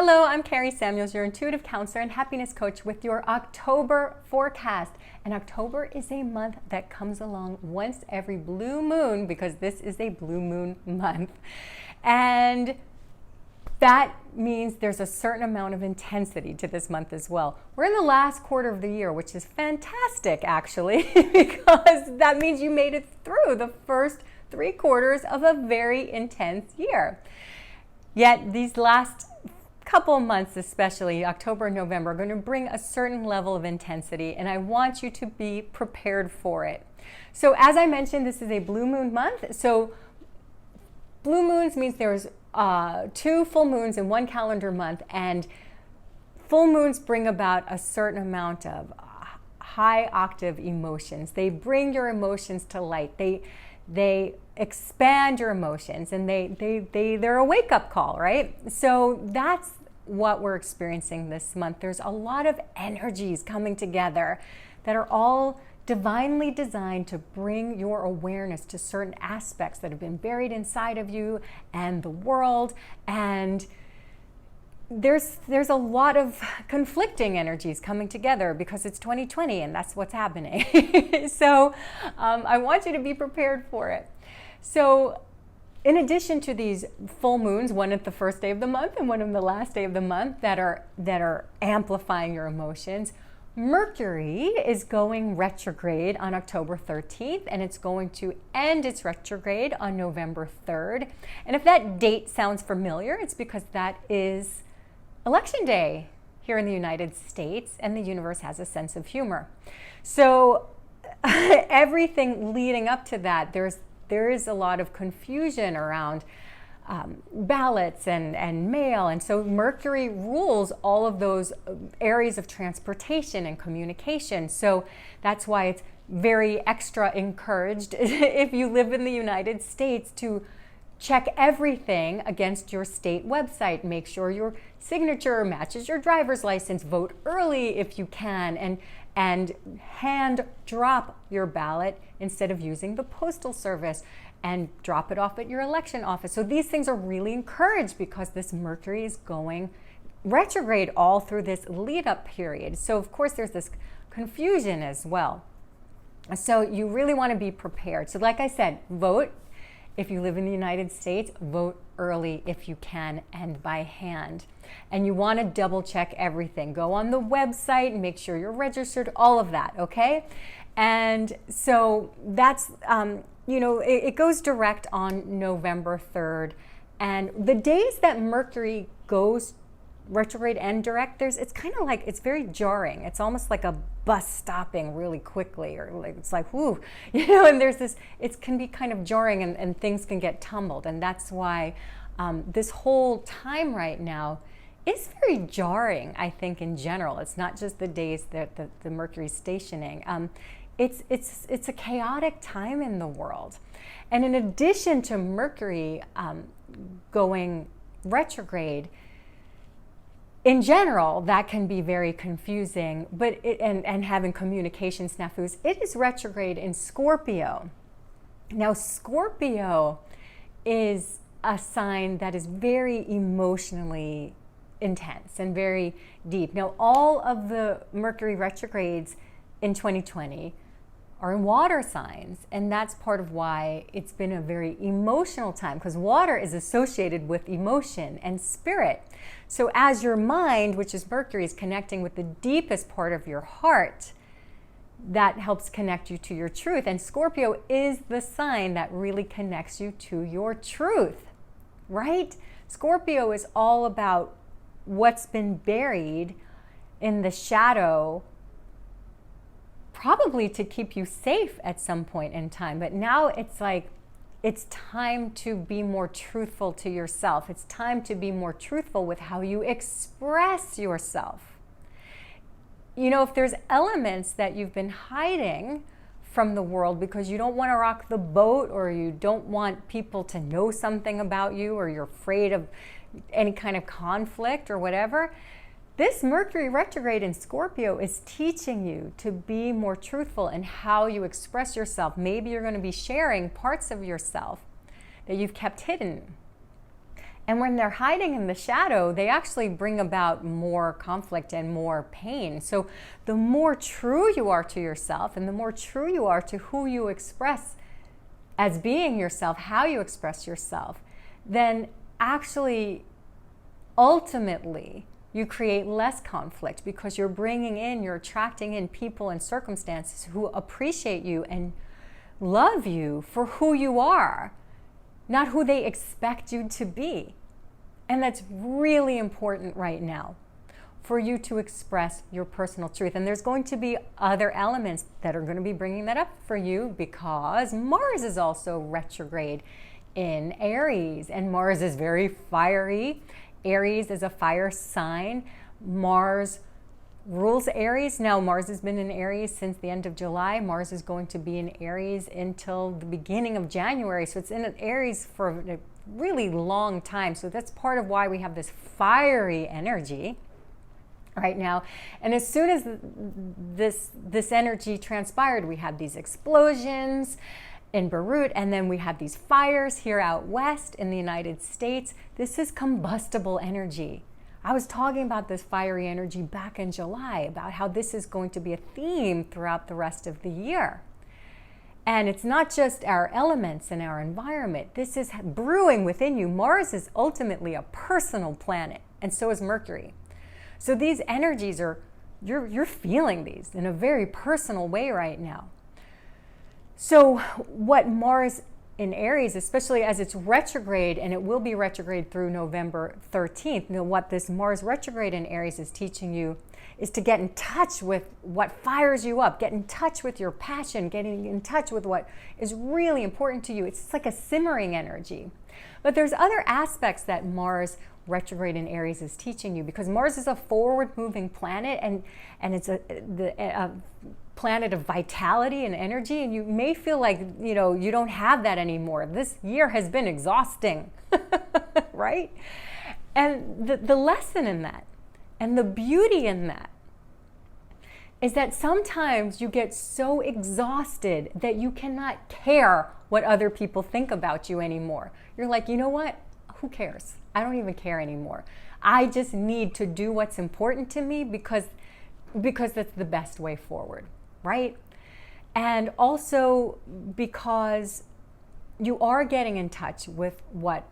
Hello, I'm Kari Samuels, your intuitive counselor and happiness coach with your October forecast. And October is a month that comes along once every blue moon because this is a blue moon month. And that means there's a certain amount of intensity to this month as well. We're in the last quarter of the year, which is fantastic actually, because that means you made it through the first 3 quarters of a very intense year. Yet these last couple months, especially October and November, are going to bring a certain level of intensity, and I want you to be prepared for it. So as I mentioned, this is a blue moon month. So blue moons means there's 2 full moons in 1 calendar month, and full moons bring about a certain amount of high octave emotions. They bring your emotions to light. They expand your emotions, and they're a wake-up call, right? So that's what we're experiencing this month. There's a lot of energies coming together that are all divinely designed to bring your awareness to certain aspects that have been buried inside of you and the world. And there's a lot of conflicting energies coming together because it's 2020 and that's what's happening. So I want you to be prepared for it. So in addition to these full moons, one at the first day of the month and one on the last day of the month that are amplifying your emotions, Mercury is going retrograde on October 13th, and it's going to end its retrograde on November 3rd. And if that date sounds familiar, it's because that is Election Day here in the United States, and the universe has a sense of humor. So everything leading up to that, there is a lot of confusion around ballots and mail, and so Mercury rules all of those areas of transportation and communication. So that's why it's very extra encouraged if you live in the United States to check everything against your state website. Make sure your signature matches your driver's license. Vote early if you can, and hand drop your ballot instead of using the postal service, and drop it off at your election office. So these things are really encouraged because this Mercury is going retrograde all through this lead up period. So of course there's this confusion as well. So you really want to be prepared. So like I said, vote. If you live in the United States, vote early if you can and by hand. And you want to double check everything. Go on the website and make sure you're registered, all of that, okay? And so that's, it goes direct on November 3rd. And the days that Mercury goes retrograde and direct, it's kind of like, it's very jarring. It's almost like a bus stopping really quickly, or like, it's like, whoo, and there's this, it can be kind of jarring, and things can get tumbled. And that's why this whole time right now is very jarring, I think, in general. It's not just the days that the Mercury's stationing. It's a chaotic time in the world. And in addition to Mercury going retrograde, in general, that can be very confusing, but and having communication snafus. It is retrograde in Scorpio. Now, Scorpio is a sign that is very emotionally intense and very deep. Now, all of the Mercury retrogrades in 2020 are in water signs, and that's part of why it's been a very emotional time, because water is associated with emotion and spirit. So as your mind, which is Mercury, is connecting with the deepest part of your heart, that helps connect you to your truth. And Scorpio is the sign that really connects you to your truth, right? Scorpio is all about what's been buried in the shadow, probably to keep you safe at some point in time. But now it's like, it's time to be more truthful to yourself. It's time to be more truthful with how you express yourself. If there's elements that you've been hiding from the world because you don't want to rock the boat, or you don't want people to know something about you, or you're afraid of any kind of conflict or whatever, this Mercury retrograde in Scorpio is teaching you to be more truthful in how you express yourself. Maybe you're going to be sharing parts of yourself that you've kept hidden. And when they're hiding in the shadow, they actually bring about more conflict and more pain. So the more true you are to yourself and the more true you are to who you express as being yourself, how you express yourself, then actually, ultimately, you create less conflict because you're attracting in people and circumstances who appreciate you and love you for who you are, not who they expect you to be. And that's really important right now, for you to express your personal truth. And there's going to be other elements that are going to be bringing that up for you, because Mars is also retrograde in Aries, and Mars is very fiery. Aries is a fire sign. Mars rules Aries. Now, Mars has been in Aries since the end of July. Mars is going to be in Aries until the beginning of January. So it's in Aries for a really long time. So that's part of why we have this fiery energy right now. And as soon as this energy transpired, we had these explosions in Beirut, and then we had these fires here out west in the United States. This is combustible energy. I was talking about this fiery energy back in July, about how this is going to be a theme throughout the rest of the year. And it's not just our elements and our environment. This is brewing within you. Mars is ultimately a personal planet, and so is Mercury. So these energies you're feeling these in a very personal way right now. So what Mars in Aries, especially as it's retrograde, and it will be retrograde through November 13th, what this Mars retrograde in Aries is teaching you is to get in touch with what fires you up, get in touch with your passion, getting in touch with what is really important to you. It's like a simmering energy. But there's other aspects that Mars retrograde in Aries is teaching you, because Mars is a forward-moving planet, and it's a planet of vitality and energy, and you may feel like you don't have that anymore. This year has been exhausting, right? And the lesson in that and the beauty in that is that sometimes you get so exhausted that you cannot care what other people think about you anymore. You're like, you know what? Who cares? I don't even care anymore. I just need to do what's important to me because that's the best way forward, right? And also because you are getting in touch with what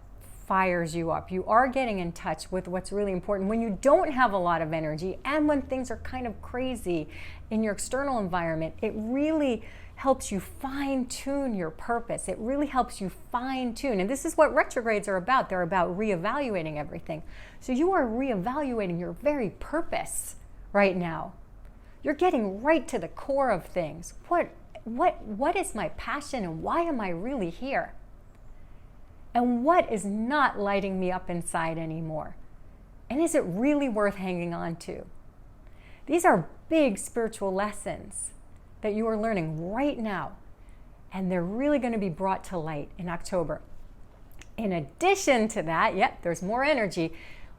fires you up. You are getting in touch with what's really important when you don't have a lot of energy, and when things are kind of crazy in your external environment. It really helps you fine-tune your purpose. It really helps you fine-tune. And this is what retrogrades are about. They're about reevaluating everything. So you are reevaluating your very purpose right now. You're getting right to the core of things. What is my passion, and why am I really here? And what is not lighting me up inside anymore? And is it really worth hanging on to? These are big spiritual lessons that you are learning right now, and they're really going to be brought to light in October. In addition to that, there's more energy.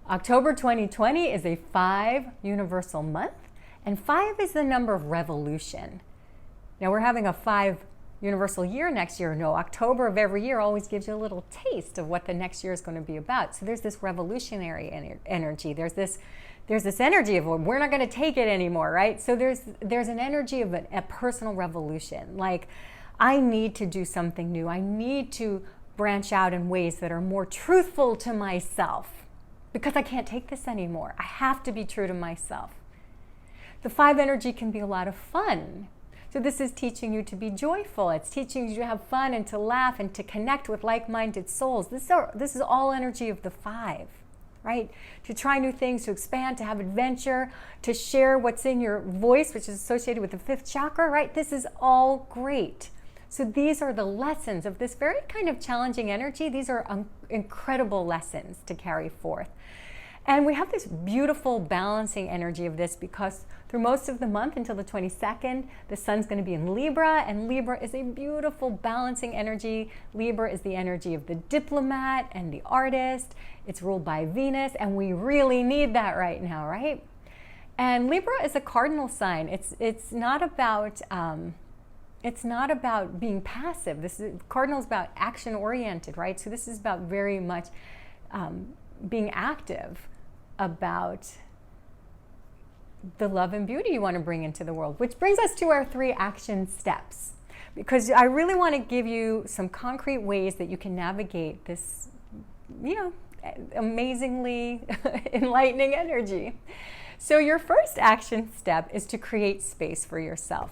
October 2020 is a 5 universal month, and 5 is the number of revolution. Now we're having a 5 universal year next year. No, October of every year always gives you a little taste of what the next year is going to be about. So there's this revolutionary energy. There's this energy of, well, we're not going to take it anymore, right? So there's an energy of a personal revolution. Like, I need to do something new. I need to branch out in ways that are more truthful to myself, because I can't take this anymore. I have to be true to myself. The 5 energy can be a lot of fun. So this is teaching you to be joyful. It's teaching you to have fun and to laugh and to connect with like-minded souls. This is all energy of the 5, right? To try new things, to expand, to have adventure, to share what's in your voice, which is associated with the 5th chakra, right? This is all great. So these are the lessons of this very kind of challenging energy. These are incredible lessons to carry forth. And we have this beautiful balancing energy of this, because through most of the month until the 22nd, the sun's going to be in Libra, and Libra is a beautiful balancing energy. Libra is the energy of the diplomat and the artist. It's ruled by Venus, and we really need that right now, right? And Libra is a cardinal sign. It's not about being passive. Cardinal is about action oriented, right? So this is about very much being active about the love and beauty you want to bring into the world. Which brings us to our 3 action steps, because I really want to give you some concrete ways that you can navigate this, amazingly enlightening energy. So your first action step is to create space for yourself,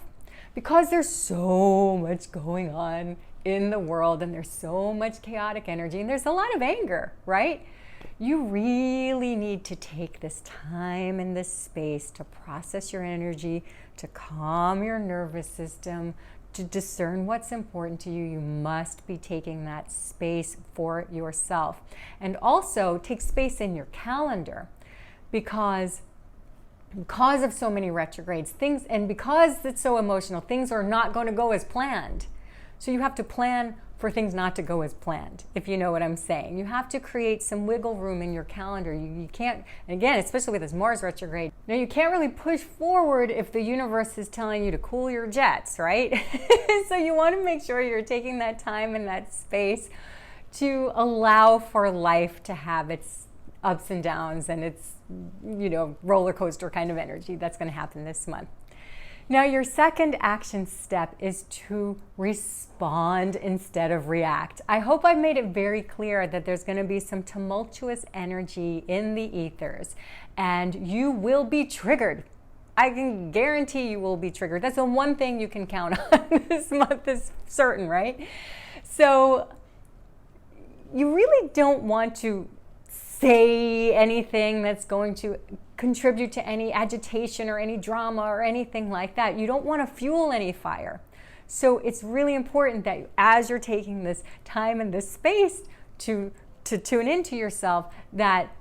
because there's so much going on in the world and there's so much chaotic energy and there's a lot of anger, right? You really need to take this time and this space to process your energy, to calm your nervous system, to discern what's important to you. You must be taking that space for yourself. And also take space in your calendar, because of so many retrogrades, and because it's so emotional, things are not going to go as planned. So you have to plan for things not to go as planned, if you know what I'm saying. You have to create some wiggle room in your calendar. You can't, and again, especially with this Mars retrograde, you can't really push forward if the universe is telling you to cool your jets, right? So you want to make sure you're taking that time and that space to allow for life to have its ups and downs and its, roller coaster kind of energy that's going to happen this month. Now, your second action step is to respond instead of react. I hope I've made it very clear that there's going to be some tumultuous energy in the ethers, and you will be triggered. I can guarantee you will be triggered. That's the one thing you can count on this month is certain, right? So you really don't want to say anything that's going to contribute to any agitation or any drama or anything like that. You don't want to fuel any fire. So it's really important that as you're taking this time and this space to tune into yourself, that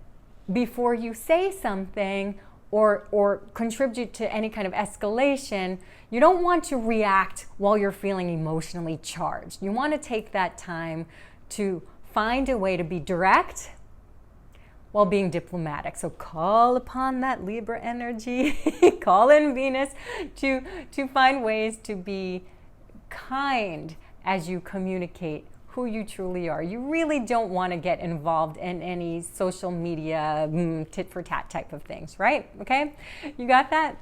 before you say something or contribute to any kind of escalation, you don't want to react while you're feeling emotionally charged. You want to take that time to find a way to be direct while being diplomatic. So call upon that Libra energy, call in Venus to find ways to be kind as you communicate who you truly are. You really don't want to get involved in any social media tit for tat type of things, right? Okay, you got that?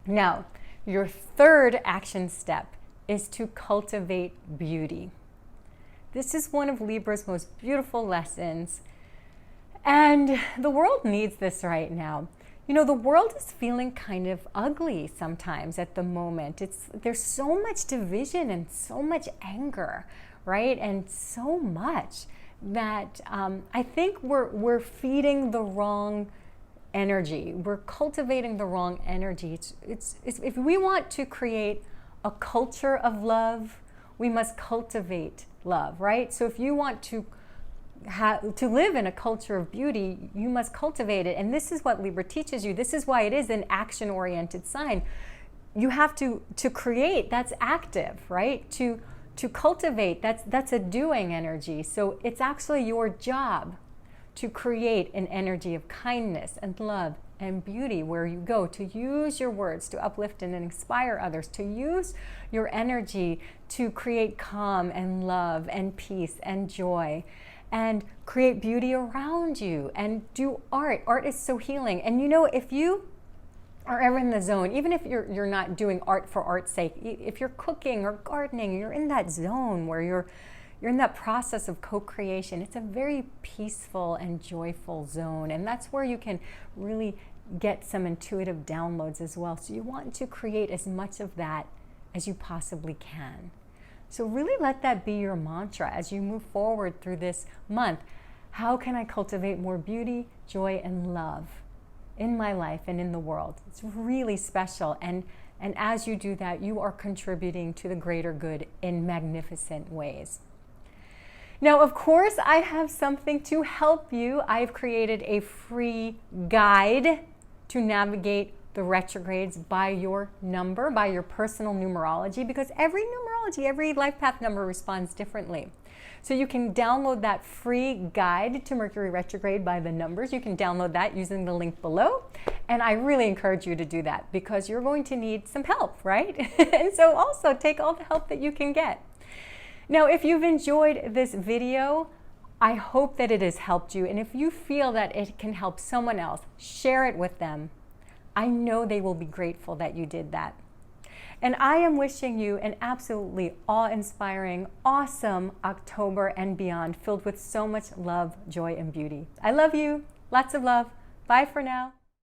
Now, your third action step is to cultivate beauty. This is one of Libra's most beautiful lessons. And the world needs this right now. The world is feeling kind of ugly sometimes at the moment. There's so much division and so much anger, right? And so much that I think we're feeding the wrong energy. We're cultivating the wrong energy. It's if we want to create a culture of love, we must cultivate love, right? So if you want to live in a culture of beauty, you must cultivate it. And this is what Libra teaches you. This is why it is an action-oriented sign. You have to create, that's active, right? To cultivate, that's a doing energy. So it's actually your job to create an energy of kindness and love and beauty where you go, to use your words to uplift and inspire others, to use your energy to create calm and love and peace and joy, and create beauty around you, and do art. Art is so healing. And if you are ever in the zone, even if you're not doing art for art's sake, if you're cooking or gardening, you're in that zone where you're in that process of co-creation. It's a very peaceful and joyful zone, and that's where you can really get some intuitive downloads as well. So you want to create as much of that as you possibly can. So really let that be your mantra as you move forward through this month. How can I cultivate more beauty, joy, and love in my life and in the world? It's really special. And as you do that, you are contributing to the greater good in magnificent ways. Now, of course, I have something to help you. I've created a free guide to navigate the retrogrades by your number, by your personal numerology, because every life path number responds differently. So you can download that free guide to Mercury retrograde by the numbers. You can download that using the link below. And I really encourage you to do that because you're going to need some help, right? And so also take all the help that you can get. Now, if you've enjoyed this video, I hope that it has helped you. And if you feel that it can help someone else, share it with them. I know they will be grateful that you did that. And I am wishing you an absolutely awe-inspiring, awesome October and beyond, filled with so much love, joy, and beauty. I love you. Lots of love. Bye for now.